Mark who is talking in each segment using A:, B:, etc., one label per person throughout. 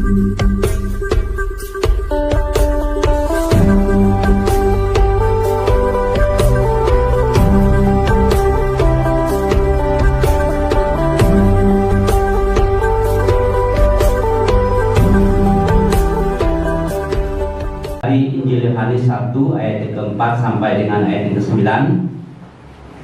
A: Injil Yohanes 1 ayat yang keempat sampai dengan ayat yang ke-9.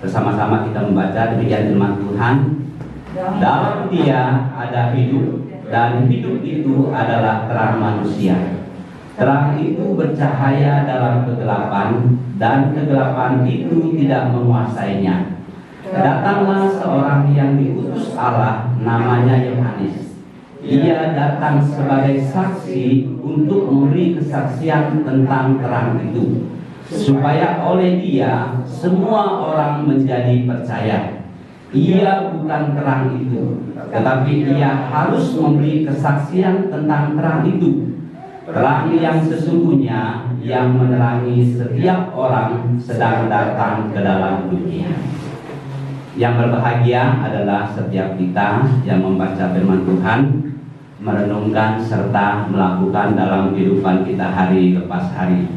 A: Bersama-sama kita membaca demikian firman Tuhan. Dalam Dia ada hidup, dan hidup itu adalah terang manusia. Terang itu bercahaya dalam kegelapan, dan kegelapan itu tidak menguasainya. Datanglah seorang yang diutus Allah, namanya Yohanes. Ia datang sebagai saksi untuk memberi kesaksian tentang terang itu, supaya oleh Dia semua orang menjadi percaya. Ia bukan terang itu, tetapi Ia harus memberi kesaksian tentang terang itu. Terang yang sesungguhnya yang menerangi setiap orang sedang datang ke dalam dunia. Yang berbahagia adalah setiap kita yang membaca firman Tuhan, merenungkan serta melakukan dalam kehidupan kita hari lepas hari.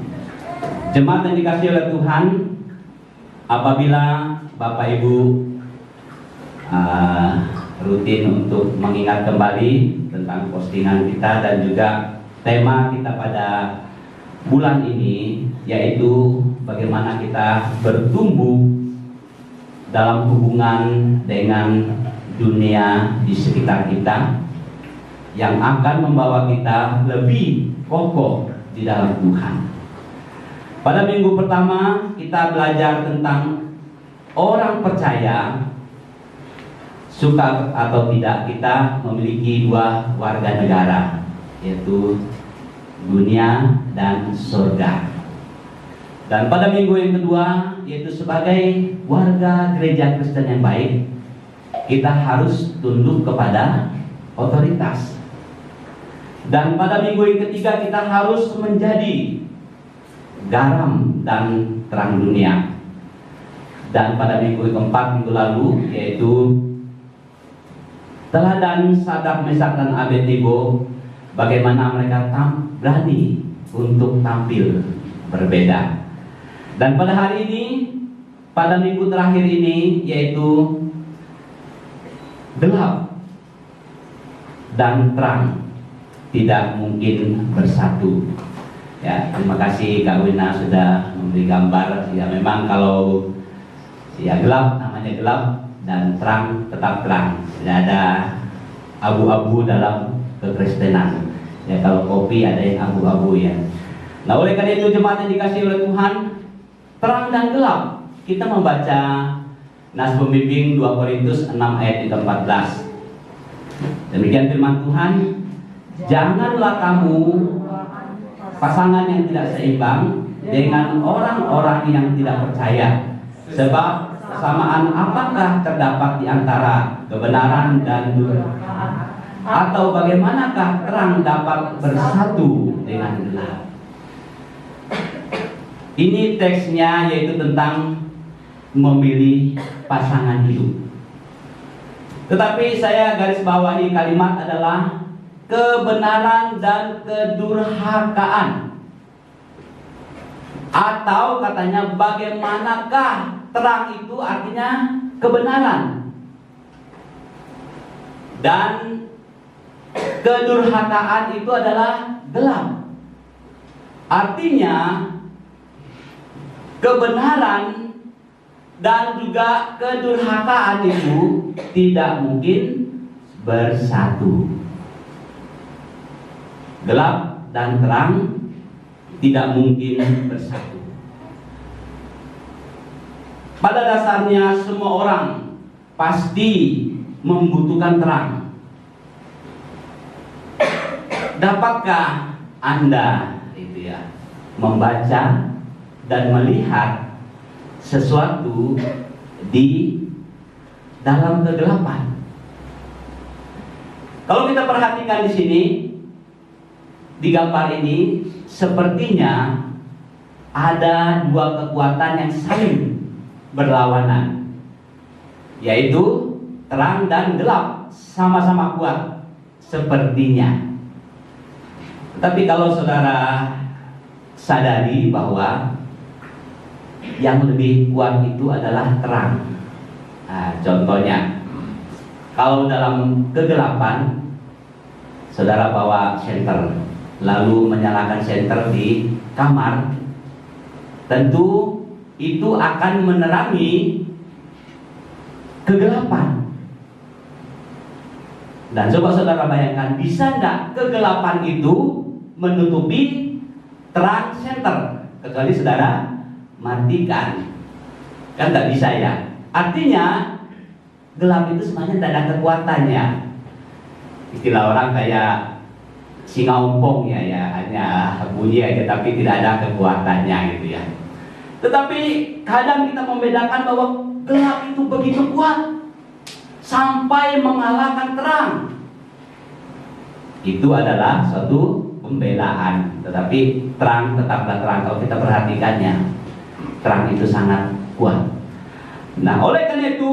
A: Jemaat yang dikasihi oleh Tuhan, apabila Bapak Ibu rutin untuk mengingat kembali tentang postingan kita dan juga tema kita pada bulan ini, yaitu bagaimana kita bertumbuh dalam hubungan dengan dunia di sekitar kita, yang akan membawa kita lebih kokoh di dalam Tuhan. Pada minggu pertama kita belajar tentang orang percaya, suka atau tidak kita memiliki dua warga negara, yaitu dunia dan surga. Dan pada minggu yang kedua, yaitu sebagai warga gereja Kristen yang baik, kita harus tunduk kepada otoritas. Dan pada minggu yang ketiga kita harus menjadi garam dan terang dunia. Dan pada minggu keempat, minggu lalu, yaitu teladan Sadrak, Mesak dan Abednego, bagaimana mereka berani untuk tampil berbeda. Dan pada hari ini, pada minggu terakhir ini, yaitu gelap dan terang tidak mungkin bersatu. Ya, terima kasih Kak Wina sudah memberi gambar. Ya, memang kalau ya gelap namanya gelap dan terang tetap terang. Tidak ada abu-abu dalam kekristenan. Ya, kalau kopi ada yang abu-abu ya. Nah, oleh karena itu jemaat yang dikasihi oleh Tuhan, terang dan gelap. Kita membaca nas pembimbing 2 Korintus 6 ayat 14. Demikian firman Tuhan. Janganlah kamu pasangan yang tidak seimbang dengan orang-orang yang tidak percaya. Sebab kesamaan apakah terdapat di antara kebenaran dan durhaka? Atau bagaimanakah terang dapat bersatu dengan gelap? Ini teksnya, yaitu tentang memilih pasangan hidup. Tetapi saya garis bawahi kalimat adalah kebenaran dan kedurhakaan. Atau katanya bagaimanakah terang itu artinya kebenaran, dan kedurhakaan itu adalah gelap. Artinya kebenaran dan juga kedurhakaan itu tidak mungkin bersatu. Gelap dan terang tidak mungkin bersatu. Pada dasarnya semua orang pasti membutuhkan terang. Dapatkah Anda membaca dan melihat sesuatu di dalam kegelapan? Kalau kita perhatikan di sini, di gambar ini, sepertinya ada dua kekuatan yang saling berlawanan, yaitu terang dan gelap sama-sama kuat sepertinya. Tetapi kalau saudara sadari bahwa yang lebih kuat itu adalah terang. Nah, contohnya, kalau dalam kegelapan, saudara bawa senter, lalu menyalakan senter di kamar, tentu itu akan menerangi kegelapan. Dan coba saudara bayangkan, bisa nggak kegelapan itu menutupi terang senter, kecuali saudara matikan? Kan nggak bisa ya. Artinya gelap itu sebenarnya tidak ada kekuatannya. Istilah orang kayak singa ompong ya, hanya bunyi aja tapi tidak ada kekuatannya gitu ya. Tetapi kadang kita membedakan bahwa gelap itu begitu kuat sampai mengalahkan terang. Itu adalah suatu pembelaan. Tetapi terang tetaplah terang. Kalau kita perhatikannya, terang itu sangat kuat. Nah, oleh karena itu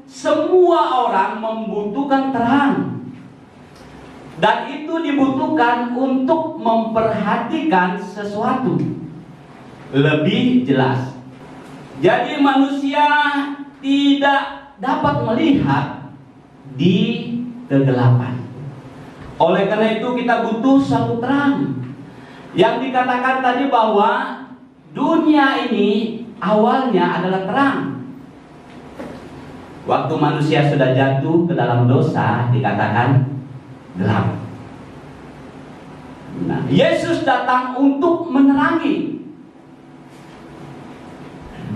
A: semua orang membutuhkan terang. Dan itu dibutuhkan untuk memperhatikan sesuatu lebih jelas. Jadi manusia tidak dapat melihat di kegelapan. Oleh karena itu kita butuh satu terang. Yang dikatakan tadi bahwa dunia ini awalnya adalah terang. Waktu manusia sudah jatuh ke dalam dosa, dikatakan gelap. Nah, Yesus datang untuk menerangi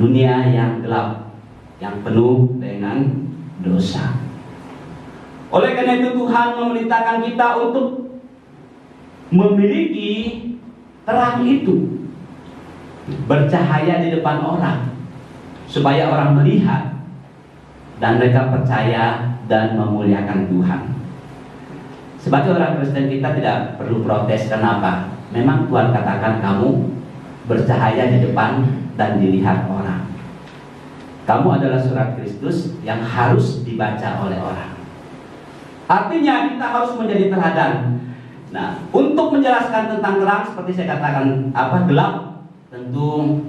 A: dunia yang gelap, yang penuh dengan dosa. Oleh karena itu Tuhan memerintahkan kita untuk memiliki terang itu, bercahaya di depan orang, supaya orang melihat dan mereka percaya dan memuliakan Tuhan. Sebagai orang Kristen kita tidak perlu protes. Kenapa? Memang Tuhan katakan kamu bercahaya di depan dan dilihat orang. Kamu adalah surat Kristus yang harus dibaca oleh orang. Artinya kita harus menjadi teladan. Nah, untuk menjelaskan tentang terang, seperti saya katakan, gelap, tentu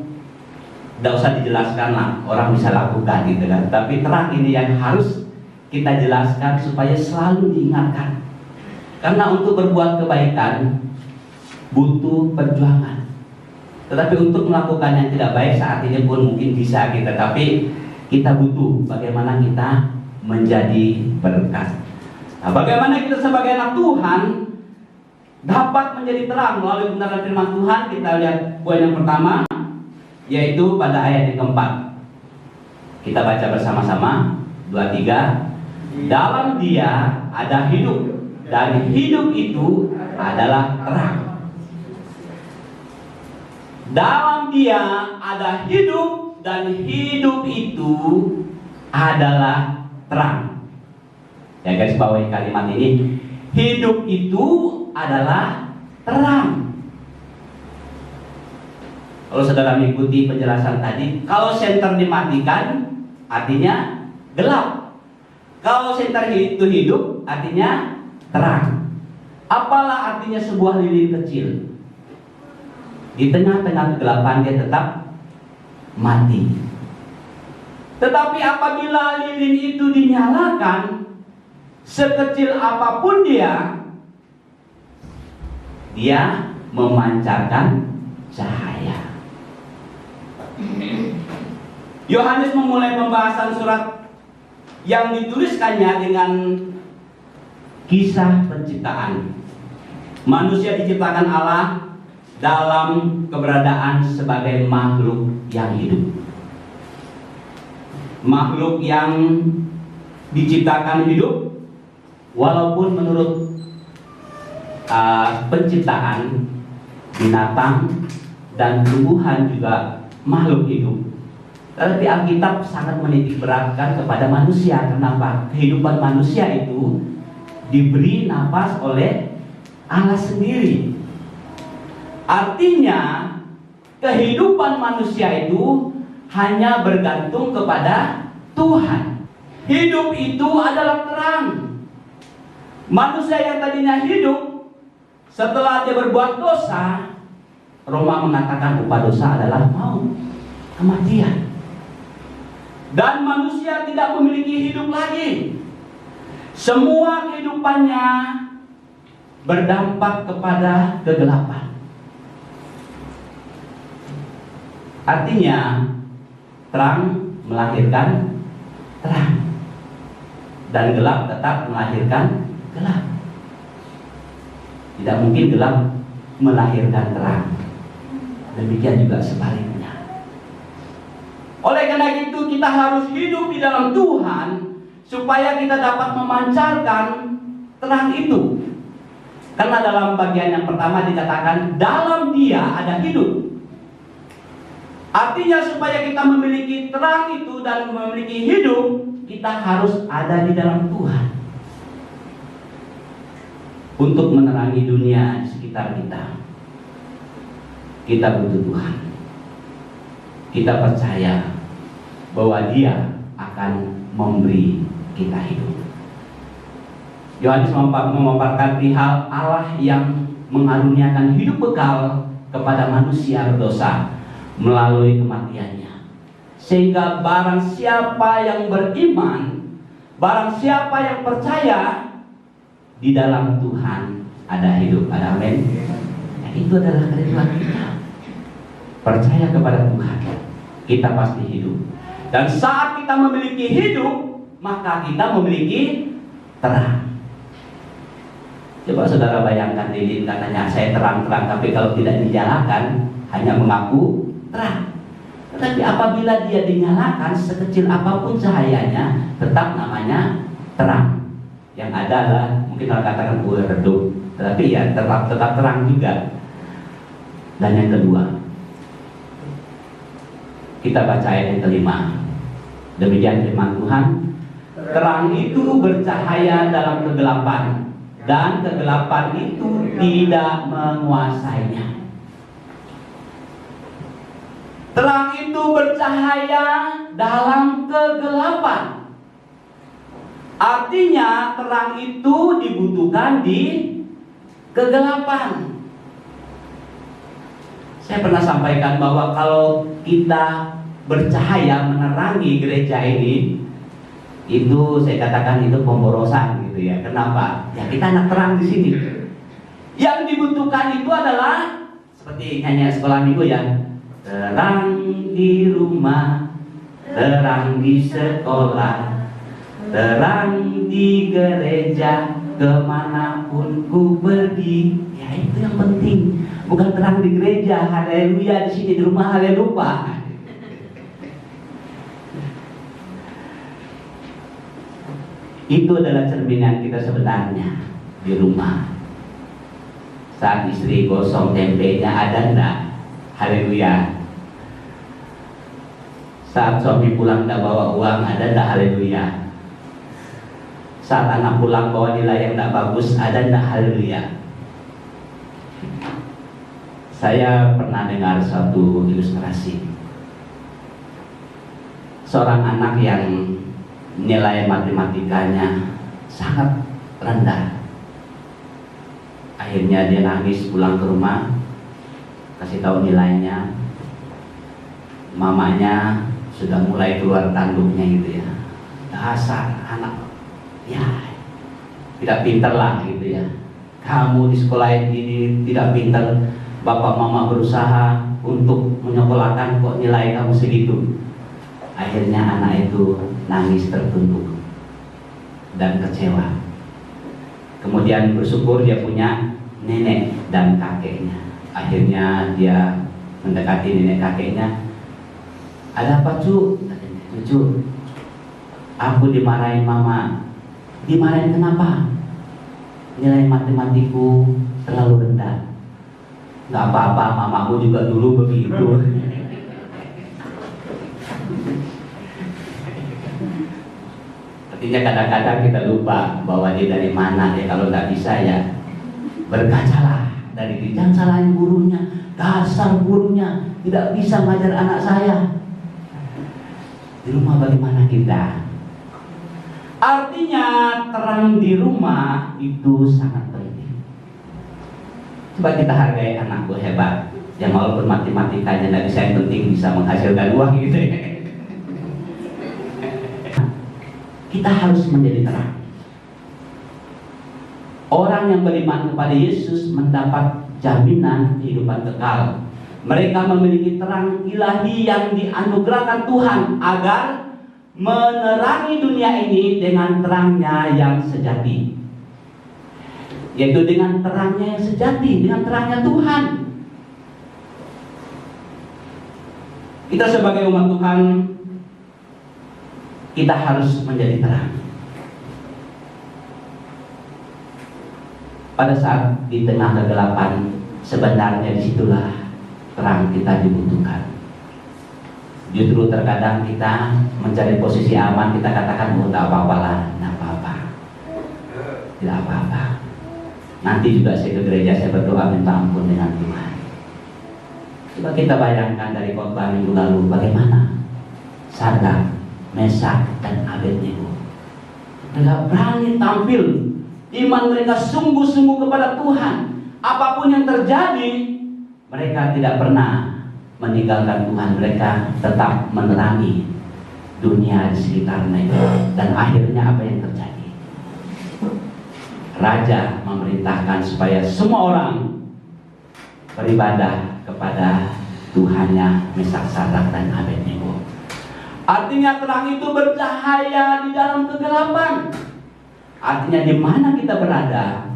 A: tidak usah dijelaskan lah, orang bisa lakukan gitu kan. Tapi terang ini yang harus kita jelaskan supaya selalu diingatkan. Karena untuk berbuat kebaikan butuh perjuangan. Tetapi untuk melakukan yang tidak baik saat ini pun mungkin bisa kita, tapi kita butuh bagaimana kita menjadi berkat. Nah, bagaimana kita sebagai anak Tuhan dapat menjadi terang melalui kebenaran firman Tuhan? Kita lihat poin yang pertama, yaitu pada ayat yang keempat. Kita baca bersama-sama, 2, 3. Dalam Dia ada hidup, dan hidup itu adalah terang. Dalam Dia ada hidup, dan hidup itu adalah terang. Ya, garis bawahi kalimat ini. Hidup itu adalah terang. Kalau saudara mengikuti penjelasan tadi, kalau senter dimatikan artinya gelap. Kalau senter itu hidup artinya terang. Apalah artinya sebuah lilin kecil? Di tengah-tengah kegelapan dia tetap mati. Tetapi apabila lilin itu dinyalakan, sekecil apapun dia memancarkan cahaya. Yohanes memulai pembahasan surat yang dituliskannya dengan kisah penciptaan. Manusia diciptakan Allah dalam keberadaan sebagai makhluk yang hidup. Makhluk yang diciptakan hidup, walaupun menurut penciptaan binatang dan tumbuhan juga makhluk hidup. Tetapi Alkitab sangat menitik beratkan kepada manusia. Kenapa? Kehidupan manusia itu diberi nafas oleh Allah sendiri. Artinya kehidupan manusia itu hanya bergantung kepada Tuhan. Hidup itu adalah terang. Manusia yang tadinya hidup Setelah dia berbuat dosa, Roma mengatakan upah dosa adalah maut, kematian. Dan manusia tidak memiliki hidup lagi. Semua kehidupannya berdampak kepada kegelapan. Artinya, terang melahirkan terang, dan gelap tetap melahirkan gelap. Tidak mungkin gelap melahirkan terang. Demikian juga sebaliknya. Oleh karena itu kita harus hidup di dalam Tuhan supaya kita dapat memancarkan terang itu. Karena dalam bagian yang pertama dikatakan dalam Dia ada hidup. Artinya supaya kita memiliki terang itu dan memiliki hidup, kita harus ada di dalam Tuhan untuk menerangi dunia di sekitar kita. Kita butuh Tuhan. Kita percaya bahwa Dia akan memberi kita hidup. Yohanes memaparkan hal Allah yang mengaruniakan hidup kekal kepada manusia berdosa melalui kematiannya, sehingga barang siapa yang beriman, barang siapa yang percaya, di dalam Tuhan ada hidup. Ada amin. Itu adalah kehidupan kita. Percaya kepada Tuhan, kita pasti hidup. Dan saat kita memiliki hidup, maka kita memiliki terang. Coba saudara bayangkan lilin katanya saya terang-terang, tapi kalau tidak dinyalakan hanya mengaku terang. Tetapi apabila dia dinyalakan, sekecil apapun cahayanya tetap namanya terang. Yang ada adalah mungkin orang katakan redup, tetapi ya tetap terang juga. Dan yang kedua, kita baca ayat yang kelima. Demikian firman Tuhan, terang itu bercahaya dalam kegelapan, dan kegelapan itu tidak menguasainya. Terang itu bercahaya dalam kegelapan. Artinya terang itu dibutuhkan di kegelapan. Saya pernah sampaikan bahwa kalau kita bercahaya menerangi gereja ini, itu saya katakan itu pemborosan gitu ya. Kenapa? Ya kita anak terang di sini. Yang dibutuhkan itu adalah seperti nyanyi sekolah minggu ya. Terang di rumah, terang di sekolah, terang di gereja, kemanapun ku pergi. Ya itu yang penting. Bukan terang di gereja, haleluya, di sini di rumah haleluya. Itu adalah cerminan kita sebenarnya di rumah. Saat istri gosong tempenya ada enggak? Haleluya. Saat suami pulang enggak bawa uang ada enggak? Haleluya. Saat anak pulang bawa nilai yang enggak bagus ada enggak? Haleluya. Saya pernah dengar suatu ilustrasi. Seorang anak yang nilai matematikanya sangat rendah. Akhirnya dia nangis pulang ke rumah, kasih tahu nilainya. Mamanya sudah mulai keluar tanduknya gitu ya. Dasar anak, ya tidak pintar lah gitu ya. Kamu di sekolah ini tidak pintar. Bapak mama berusaha untuk menyekolahkan kok nilai kamu segitu. Akhirnya anak itu nangis tertunduk dan kecewa. Kemudian bersyukur dia punya nenek dan kakeknya. Akhirnya dia mendekati nenek kakeknya. Ada apa cu? Cucu, aku dimarahin mama. Dimarahin kenapa? Nilai matematikku terlalu rendah. Gak apa-apa, mamaku juga dulu begitu. Artinya kadang-kadang kita lupa bahwa dia dari mana ya. Kalau nggak bisa ya berkacalah dari diri. Jangan salahin gurunya. Dasar gurunya tidak bisa ngajar anak saya. Di rumah bagaimana kita? Artinya terang di rumah itu sangat penting. Coba kita hargai anakku hebat, yang walaupun matematikanya tidak bisa, yang penting bisa menghasilkan uang gitu ya. Kita harus menjadi terang. Orang yang beriman kepada Yesus mendapat jaminan kehidupan kekal. Mereka memiliki terang ilahi yang dianugerahkan Tuhan agar menerangi dunia ini dengan terangnya yang sejati, yaitu dengan terangnya yang sejati, dengan terangnya Tuhan. Kita sebagai umat Tuhan, kita harus menjadi terang. Pada saat di tengah kegelapan, sebenarnya disitulah terang kita dibutuhkan. Justru terkadang kita mencari posisi aman, kita katakan, oh tak apa-apa lah, tidak apa-apa, tidak apa-apa. Nanti juga saya ke gereja, saya berdoa minta ampun dengan Tuhan. Coba kita bayangkan dari khotbah minggu lalu, bagaimana Sadrak, Mesak, dan Abednego mereka berani tampil, iman mereka sungguh-sungguh kepada Tuhan. Apapun yang terjadi, mereka tidak pernah meninggalkan Tuhan. Mereka tetap menerangi dunia di sekitar mereka. Dan akhirnya apa yang terjadi? Raja memerintahkan supaya semua orang beribadah kepada Tuhannya Mesak, Sadrak, dan Abednego. Artinya terang itu bercahaya di dalam kegelapan. Artinya di mana kita berada,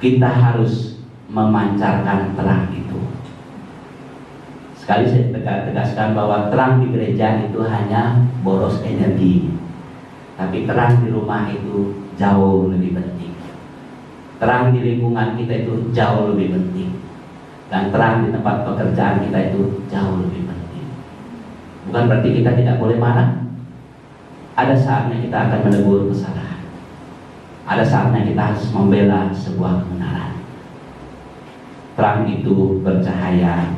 A: kita harus memancarkan terang itu. Sekali saya tegaskan bahwa terang di gereja itu hanya boros energi, tapi terang di rumah itu jauh lebih penting. Terang di lingkungan kita itu jauh lebih penting, dan terang di tempat pekerjaan kita itu jauh lebih penting. Bukan berarti kita tidak boleh marah. Ada saatnya kita akan menegur kesalahan. Ada saatnya kita harus membela sebuah kebenaran. Terang itu bercahaya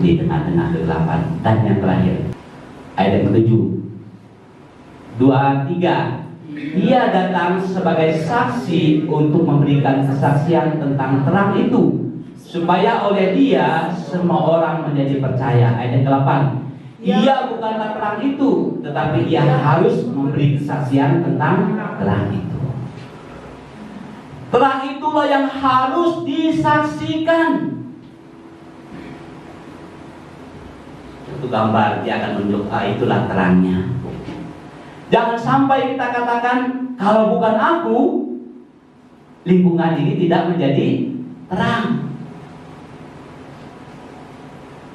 A: di tengah-tengah kegelapan. Dan yang terakhir, ayat yang ke-7, 2-3, Ia datang sebagai saksi untuk memberikan kesaksian tentang terang itu, supaya oleh Dia semua orang menjadi percaya. Ayat yang ke-8, Ia bukanlah terang itu, tetapi Ia harus memberi kesaksian tentang terang itu. Terang itulah yang harus disaksikan. Itu gambar, dia akan menunjuk, itulah terangnya. Jangan sampai kita katakan, kalau bukan aku, lingkungan ini tidak menjadi terang.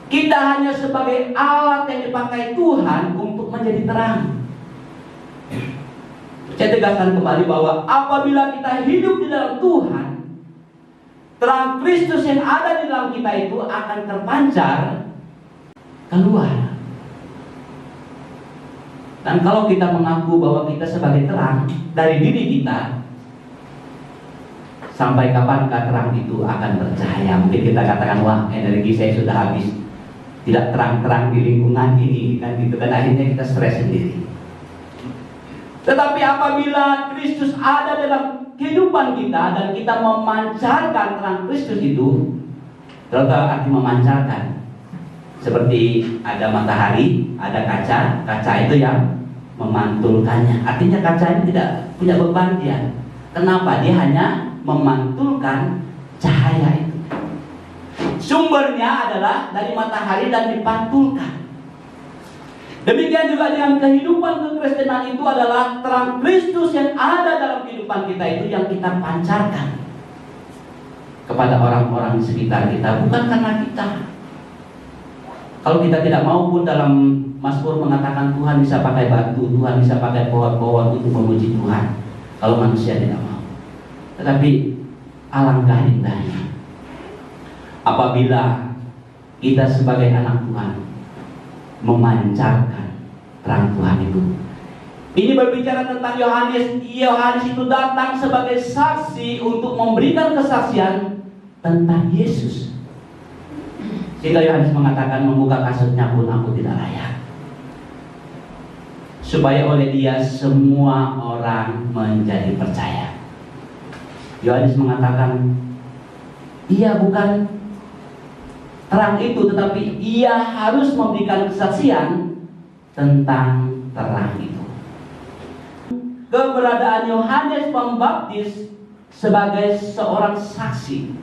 A: Kita hanya sebagai alat yang dipakai Tuhan untuk menjadi terang. Saya tegaskan kembali bahwa apabila kita hidup di dalam Tuhan, terang Kristus yang ada di dalam kita itu akan terpancar keluar. Dan kalau kita mengaku bahwa kita sebagai terang dari diri kita, sampai kapankah terang itu akan bercahaya? Mungkin kita katakan, wah, energi saya sudah habis, tidak terang-terang di lingkungan ini, kan gitu kan, akhirnya kita stres sendiri. Tetapi apabila Kristus ada dalam kehidupan kita dan kita memancarkan terang Kristus itu, kalau arti memancarkan, seperti ada matahari, ada kaca, kaca itu yang memantulkannya. Artinya kaca ini tidak punya beban dia. Kenapa? Dia hanya memantulkan cahaya itu. Sumbernya adalah dari matahari dan dipantulkan. Demikian juga dengan kehidupan kekristenan itu adalah terang Kristus yang ada dalam kehidupan kita itu yang kita pancarkan kepada orang-orang di sekitar kita, bukan karena kita. Kalau kita tidak mau pun, dalam Mazmur mengatakan Tuhan bisa pakai batu, Tuhan bisa pakai pohon-pohon untuk memuji Tuhan. Kalau manusia tidak mau. Tetapi alangkah indahnya apabila kita sebagai anak Tuhan memancarkan terang Tuhan itu. Ini berbicara tentang Yohanes. Yohanes itu datang sebagai saksi untuk memberikan kesaksian tentang Yesus. Sehingga Yohanes mengatakan, membuka kasutnya pun aku tidak layak, supaya oleh Dia semua orang menjadi percaya. Yohanes mengatakan, ia bukan terang itu, tetapi ia harus memberikan kesaksian tentang terang itu. Keberadaan Yohanes Pembaptis sebagai seorang saksi.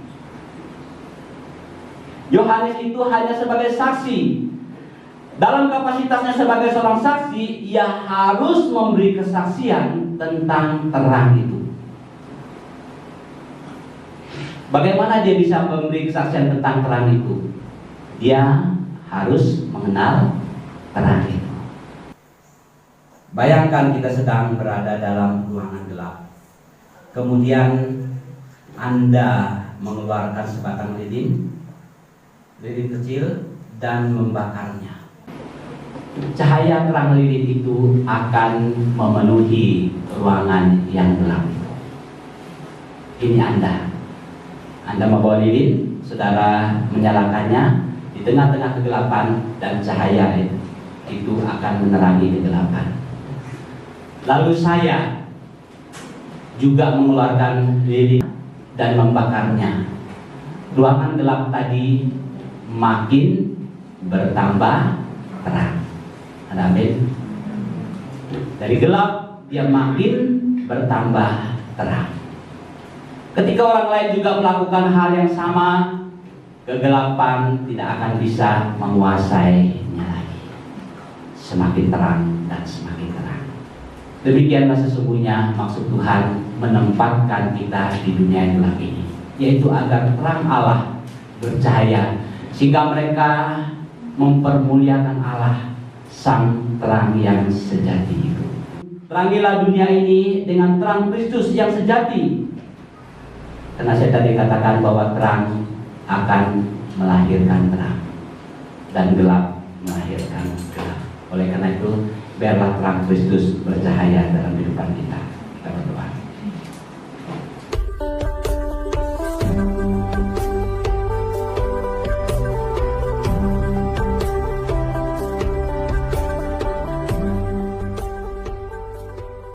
A: Yohanes itu hanya sebagai saksi. Dalam kapasitasnya sebagai seorang saksi, ia harus memberi kesaksian tentang terang itu. Bagaimana dia bisa memberi kesaksian tentang terang itu? Dia harus mengenal terang itu. Bayangkan kita sedang berada dalam ruangan gelap. Kemudian Anda mengeluarkan sebatang lilin kecil dan membakarnya. Cahaya terang lilin itu akan memenuhi ruangan yang gelap. Ini Anda membawa lilin, saudara menyalakannya di tengah-tengah kegelapan, dan cahaya itu akan menerangi kegelapan. Lalu saya juga mengeluarkan lilin dan membakarnya. Ruangan gelap tadi makin bertambah terang. Amin. Dari gelap dia makin bertambah terang. Ketika orang lain juga melakukan hal yang sama, kegelapan tidak akan bisa menguasainya lagi. Semakin terang dan semakin terang. Demikianlah sesungguhnya maksud Tuhan menempatkan kita di dunia yang gelap ini, yaitu agar terang Allah bercahaya, sehingga mereka mempermuliakan Allah, Sang terang yang sejati itu. Terangilah dunia ini dengan terang Kristus yang sejati. Karena saya tadi katakan bahwa terang akan melahirkan terang, dan gelap melahirkan gelap. Oleh karena itu, biarlah terang Kristus bercahaya dalam kehidupan kita.